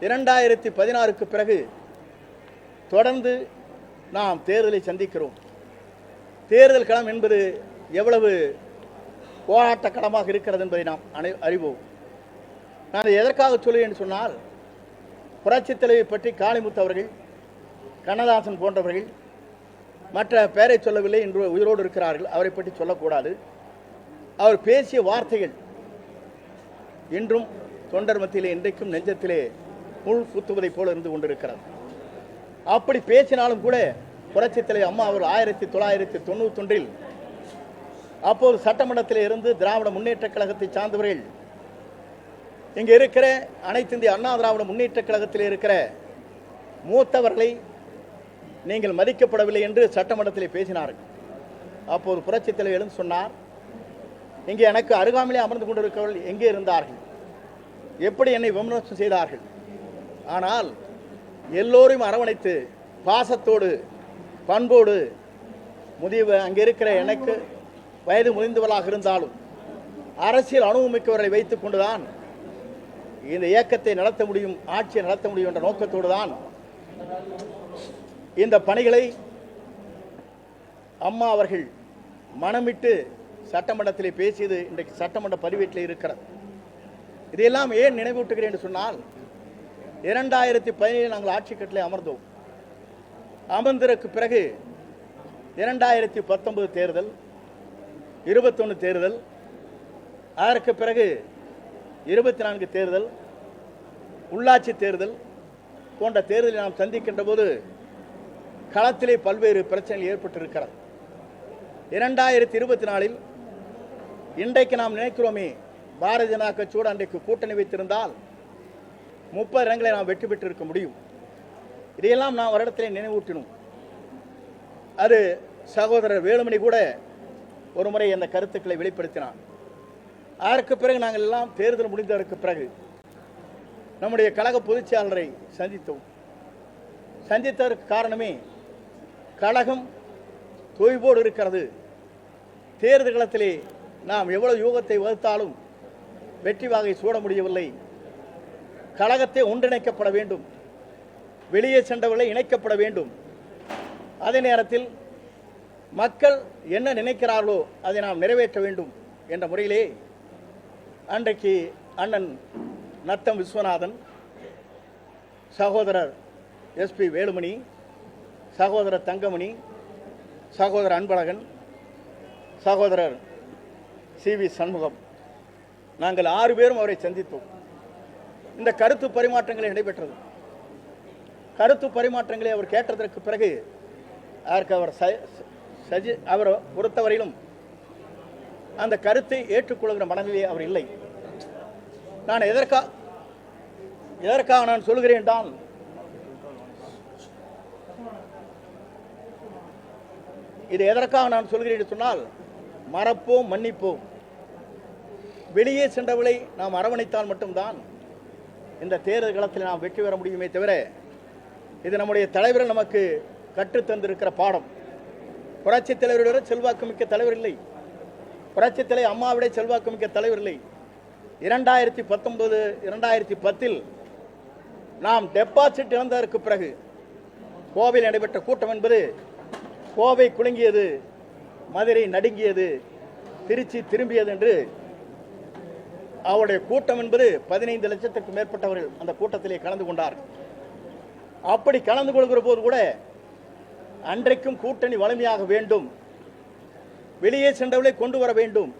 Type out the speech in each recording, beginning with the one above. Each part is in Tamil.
2016க்கு பிறகு தொடர்ந்து நாம் தேர்தலை சந்திக்கிறோம். தேர்தல் களம் என்பது எவ்வளவு போராட்ட களமாக இருக்கிறது என்பதை நாம் அறிவோம். நான் எதற்காக சொல்லுவேன் சொன்னால், புரட்சித் தலைவி பற்றி காளிமுத்து அவர்கள், கண்ணதாசன் போன்றவர்கள், மற்ற பெயரை சொல்லவில்லை, இன்று உயிரோடு இருக்கிறார்கள், அவரை பற்றி சொல்லக்கூடாது. அவர் பேசிய வார்த்தைகள் இன்றும் தொண்டர் மத்தியிலே இன்றைக்கும் நெஞ்சத்திலே முள் குத்துவதை போல இருந்து கொண்டிருக்கிறது. அப்படி பேசினாலும் கூட புரட்சித் தலைவி அம்மா அவர் 1991 அப்போது சட்டமன்றத்தில் இருந்து திராவிட முன்னேற்ற கழகத்தை சார்ந்தவர்கள், இங்கே இருக்கிற அனைத்து இந்திய அண்ணா திராவிட முன்னேற்ற கழகத்தில் இருக்கிற மூத்தவர்களை நீங்கள் மதிக்கப்படவில்லை என்று சட்டமன்றத்தில் பேசினார்கள். அப்போது புரட்சித் தலைவர் எழுந்து சொன்னார், இங்கே எனக்கு அருகாமையிலே அமர்ந்து கொண்டிருக்கிறவர்கள் எங்கே இருந்தார்கள், எப்படி என்னை விமர்சனம் செய்தார்கள், ஆனால் எல்லோரையும் அரவணைத்து பாசத்தோடு பண்போடு முதிய அங்கே இருக்கிற எனக்கு வயது முதிர்ந்தவர்களாக இருந்தாலும் அரசியல் அனுபவமிக்கவர்களை வைத்துக் கொண்டுதான் இந்த இயக்கத்தை நடத்த முடியும், ஆட்சியை நடத்த முடியும் என்ற நோக்கத்தோடு தான் இந்த பணிகளை அம்மா அவர்கள் மனமிட்டு சட்டமன்றத்திலே பேசியது இன்றைக்கு சட்டமன்ற பதிவேட்டில் இருக்கிறது. இதையெல்லாம் ஏன் நினைவூட்டுகிறேன் என்று சொன்னால், 2017 நாங்கள் ஆட்சி கட்டிலே அமர்ந்தோம். அமர்ந்ததற்கு பிறகு 2019 தேர்தல், 21 தேர்தல், அதற்கு பிறகு 24 தேர்தல், உள்ளாட்சி தேர்தல் போன்ற தேர்தலை நாம் சந்திக்கின்ற போது களத்திலே பல்வேறு பிரச்சனைகள் ஏற்பட்டிருக்கிறது. 2024 இன்றைக்கு நாம் நினைக்கிறோமே, பாரதிய ஜனதா கட்சியோடு அன்றைக்கு கூட்டணி வைத்திருந்தால் 30 இடங்களை நாம் வெற்றி பெற்றிருக்க முடியும். இதையெல்லாம் நாம் வருடத்திலே நினைவூட்டினோம். அது சகோதரர் வேலுமணி கூட ஒரு முறை அந்த கருத்துக்களை வெளிப்படுத்தினார். அதற்கு பிறகு நாங்கள் எல்லாம் தேர்தல் முடிந்ததற்கு பிறகு நம்முடைய கழக பொதுச் செயலாளரை சந்தித்தோம். சந்தித்ததற்கு காரணமே, கழகம் தொய்வோடு இருக்கிறது, தேர்தல் களத்திலே நாம் எவ்வளவு யூகத்தை வகுத்தாலும் வெற்றி வாகை சூட முடியவில்லை, கழகத்தை ஒன்றிணைக்கப்பட வேண்டும், வெளியே சென்றவர்களை இணைக்கப்பட வேண்டும், அதே நேரத்தில் மக்கள் என்ன நினைக்கிறார்களோ அதை நாம் நிறைவேற்ற வேண்டும் என்ற முறையிலே அன்றைக்கு அண்ணன் நத்தம் விஸ்வநாதன், சகோதரர் எஸ்பி வேலுமணி, சகோதரர் தங்கமணி, சகோதரர் அன்பழகன், சகோதரர் சிவி சண்முகம், நாங்கள் 6 பேரும் அவரை சந்தித்தோம். இந்த கருத்து பரிமாற்றங்களை நடைபெற்றது. கருத்து பரிமாற்றங்களை அவர் கேட்டதற்கு பிறகு அதற்கு அவர் பொறுத்தவரையிலும் அந்த கருத்தை ஏற்றுக்கொள்கிற மனநிலையே அவர் இல்லை. நான் எதற்காக நான் சொல்கிறேன் தான், இது எதற்காக நான் சொல்கிறேன் என்று சொன்னால், மறப்போம் மன்னிப்போம், வெளியே சென்றவர்களை நாம் அரவணைத்தால் மட்டும்தான் இந்த தேர்தல் களத்தில் நாம் வெற்றி பெற முடியுமே தவிர, இது நம்முடைய தலைவர்கள் நமக்கு கற்றுத்தந்திருக்கிற பாடம். புரட்சித் தலைவரோட செல்வாக்கு மிக்க தலைவர் இல்லை, புரட்சித் தலைவர் அம்மாவிட செல்வாக்கு மிக்க தலைவர் இல்லை. 2019 2010 நாம் டெபாசிட் இழந்ததற்கு பிறகு கோவையில் நடைபெற்ற கூட்டம் என்பது, கோவை குலுங்கியது, மதுரை நடுங்கியது, திருச்சி திரும்பியது என்று அவருடைய கூட்டம் என்பது 15 லட்சத்திற்கு மேற்பட்டவர்கள் அந்த கூட்டத்திலே கலந்து கொண்டார்கள். அப்படி கலந்து கொள்கிற போது கூட அன்றைக்கும் கூட்டணி வலிமையாக வேண்டும், வெளியே சென்றவர்களை கொண்டு வர வேண்டும்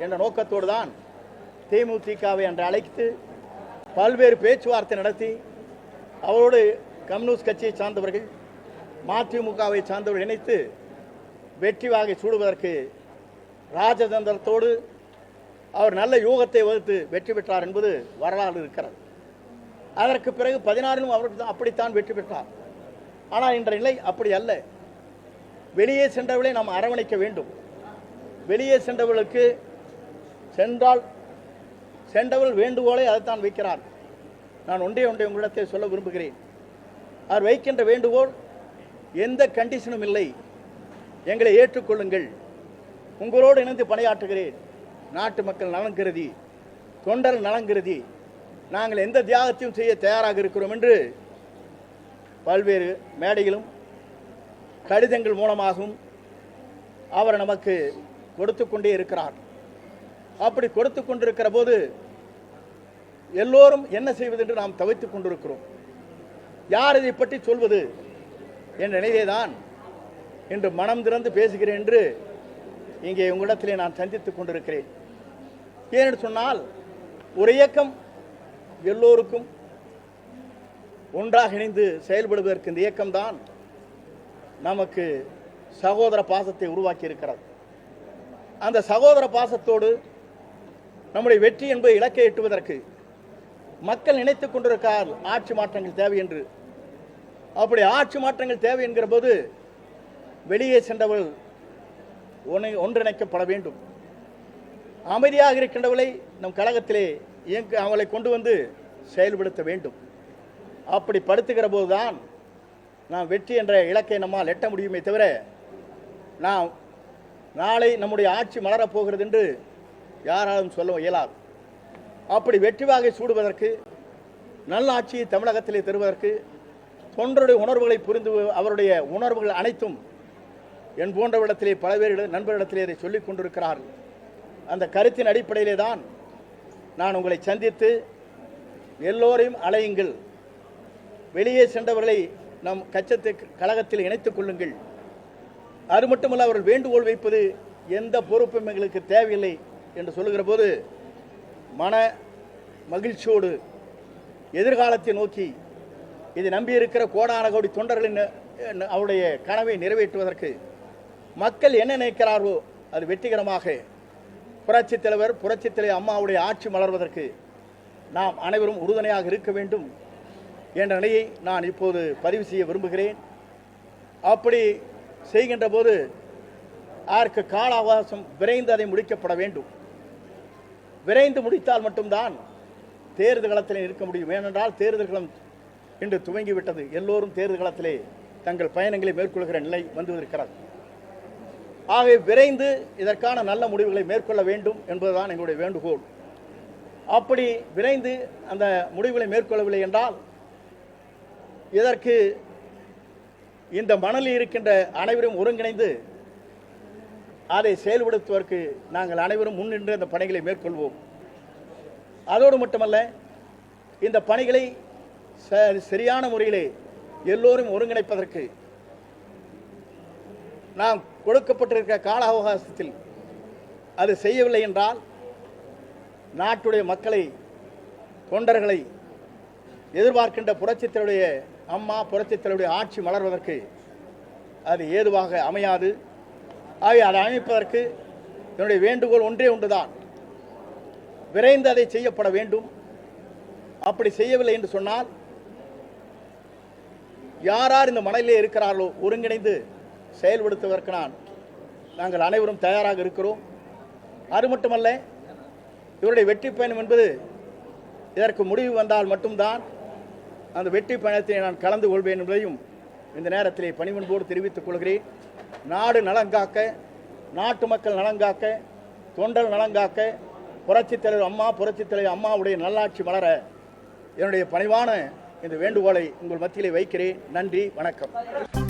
என்ற நோக்கத்தோடு தான் தேமுதிகவை அன்று அழைத்து பல்வேறு பேச்சுவார்த்தை நடத்தி, அவரோடு கம்யூனிஸ்ட் கட்சியை சார்ந்தவர்கள், மதிமுகவை சார்ந்தவர்கள் இணைத்து வெற்றி வாகை சூடுவதற்கு ராஜதந்திரத்தோடு அவர் நல்ல யூகத்தை வகுத்து வெற்றி பெற்றார் என்பது வரலாறு இருக்கிறது. அதற்கு பிறகு 16 அவர் அப்படித்தான் வெற்றி பெற்றார். ஆனால் இன்ற நிலை அப்படி அல்ல. வெளியே சென்றவர்களை நாம் அரவணைக்க வேண்டும். வெளியே சென்றவர்களுக்கு சென்றவர்கள் வேண்டுகோளை அதைத்தான் வைக்கிறார். நான் ஒன்றே உங்களிடத்தை சொல்ல விரும்புகிறேன். அவர் வைக்கின்ற வேண்டுகோள் எந்த கண்டிஷனும் இல்லை, எங்களை ஏற்றுக்கொள்ளுங்கள், உங்களோடு இணைந்து பணியாற்றுகிறேன், நாட்டு மக்கள் நலன் கருதி, தொண்டர் நலன் கருதி நாங்கள் எந்த தியாகத்தையும் செய்ய தயாராக இருக்கிறோம் என்று பல்வேறு மேடைகளும் கடிதங்கள் மூலமாகவும் அவர் நமக்கு கொடுத்து கொண்டே இருக்கிறார். அப்படி கொடுத்து கொண்டிருக்கிற போது எல்லோரும் என்ன செய்வது என்று நாம் தவித்துக் கொண்டிருக்கிறோம். யார் இதை பற்றி சொல்வது என்ற நிலையிலேதான் இன்று மனம் திறந்து பேசுகிறேன் என்று இங்கே உங்களிடத்திலே நான் சந்தித்துக் கொண்டிருக்கிறேன். ஏனென்று சொன்னால் ஒரு இயக்கம் எல்லோருக்கும் ஒன்றாக இணைந்து செயல்படுவதற்கு இந்த இயக்கம்தான் நமக்கு சகோதர பாசத்தை உருவாக்கி இருக்கிறது. அந்த சகோதர பாசத்தோடு நம்முடைய வெற்றி என்பதை இலக்கை எட்டுவதற்கு மக்கள் நினைத்துக் கொண்டிருக்கிறார் ஆட்சி மாற்றங்கள் தேவை என்று. அப்படி ஆட்சி மாற்றங்கள் தேவை என்கிற போது வெளியே சென்றவர்கள் ஒன்றிணைக்கப்பட வேண்டும். அமைதியாக இருக்கின்றவர்களை நம் கழகத்திலே அவளை கொண்டு வந்து செயல்படுத்த வேண்டும். அப்படி படுத்துகிற போதுதான் நாம் வெற்றி என்ற இலக்கை நம்மால் எட்ட முடியுமே தவிர நாம் நாளை நம்முடைய ஆட்சி மலரப்போகிறது என்று யாராலும் சொல்ல இயலாது. அப்படி வெற்றி வாகை சூடுவதற்கு நல்ல ஆட்சியை தமிழகத்திலே தருவதற்கு தொண்டருடைய உணர்வுகளை புரிந்து அவருடைய உணர்வுகள் அனைத்தும் என் போன்றவரிடத்திலே பலவேறு நண்பரிடத்திலே இதை சொல்லிக் கொண்டிருக்கிறார்கள். அந்த கருத்தின் அடிப்படையிலே தான் நான் உங்களை சந்தித்து எல்லோரையும் அலையுங்கள், வெளியே சென்றவர்களை நம் கழகத்தில் இணைத்துக் கொள்ளுங்கள், அது மட்டுமல்ல அவர்கள் வேண்டுகோள் வைப்பது எந்த பொறுப்பும் எங்களுக்கு தேவையில்லை என்று சொல்லுகிற போது மன மகிழ்ச்சியோடு எதிர்காலத்தை நோக்கி இதை நம்பியிருக்கிற கோடான கோடி தொண்டர்களின் அவருடைய கனவை நிறைவேற்றுவதற்கு மக்கள் என்ன நினைக்கிறார்களோ அது வெற்றிகரமாக புரட்சித் தலைவர் அம்மாவுடைய ஆட்சி மலர்வதற்கு நாம் அனைவரும் உறுதுணையாக இருக்க வேண்டும் என்ற நிலையை நான் இப்போது பதிவு செய்ய விரும்புகிறேன். அப்படி செய்கின்ற போது அதற்கு கால அவகாசம் விரைந்து அதை முடிக்கப்பட வேண்டும். விரைந்து முடித்தால் மட்டும்தான் தேர்தல் களத்திலே இருக்க முடியும். ஏனென்றால் தேர்தல் களம் இன்று துவங்கிவிட்டது. எல்லோரும் தேர்தல் களத்திலே தங்கள் பயணங்களை மேற்கொள்கிற நிலை வந்துவிருக்கிறது. ஆகவே விரைந்து இதற்கான நல்ல முடிவுகளை மேற்கொள்ள வேண்டும் என்பதுதான் எங்களுடைய வேண்டுகோள். அப்படி விரைந்து அந்த முடிவுகளை மேற்கொள்ளவில்லை என்றால் இதற்கு இந்த மணலில் இருக்கின்ற அனைவரும் ஒருங்கிணைந்து அதை செயல்படுத்துவதற்கு நாங்கள் அனைவரும் முன்னின்று அந்த பணிகளை மேற்கொள்வோம். அதோடு மட்டுமல்ல, இந்த பணிகளை சரியான முறையிலே எல்லோரும் ஒருங்கிணைப்பதற்கு நாம் கொடுக்கப்பட்டிருக்கிற கால அவகாசத்தில் அது செய்யவில்லை என்றால் நாட்டுடைய மக்களை தொண்டர்களை எதிர்பார்க்கின்ற புரட்சித்தலைவருடைய அம்மா புரட்சித்தலைவருடைய ஆட்சி மலர்வதற்கு அது ஏதுவாக அமையாது. ஆகவே அதை அமைப்பதற்கு என்னுடைய வேண்டுகோள் ஒன்றே ஒன்றுதான், விரைந்து அதை செய்யப்பட வேண்டும். அப்படி செய்யவில்லை என்று சொன்னால் யார் இந்த மணலிலே இருக்கிறார்களோ ஒருங்கிணைந்து செயல்படுத்துவதற்கு நாங்கள் அனைவரும் தயாராக இருக்கிறோம். அது மட்டுமல்ல, இவருடைய வெற்றி பயணம் என்பது இதற்கு முடிவு வந்தால் மட்டும்தான் அந்த வெற்றி பயணத்தை நான் கலந்து கொள்வேன் என்பதையும் இந்த நேரத்திலே பணிவன்போடு தெரிவித்துக் கொள்கிறேன். நாடு நலங்காக்க, நாட்டு மக்கள் நலங்காக்க, தொண்டர் நலங்காக்க, புரட்சித் தலைவர் அம்மாவுடைய நல்லாட்சி மலர என்னுடைய பணிவான இந்த வேண்டுகோளை உங்கள் மத்தியிலே வைக்கிறேன். நன்றி, வணக்கம்.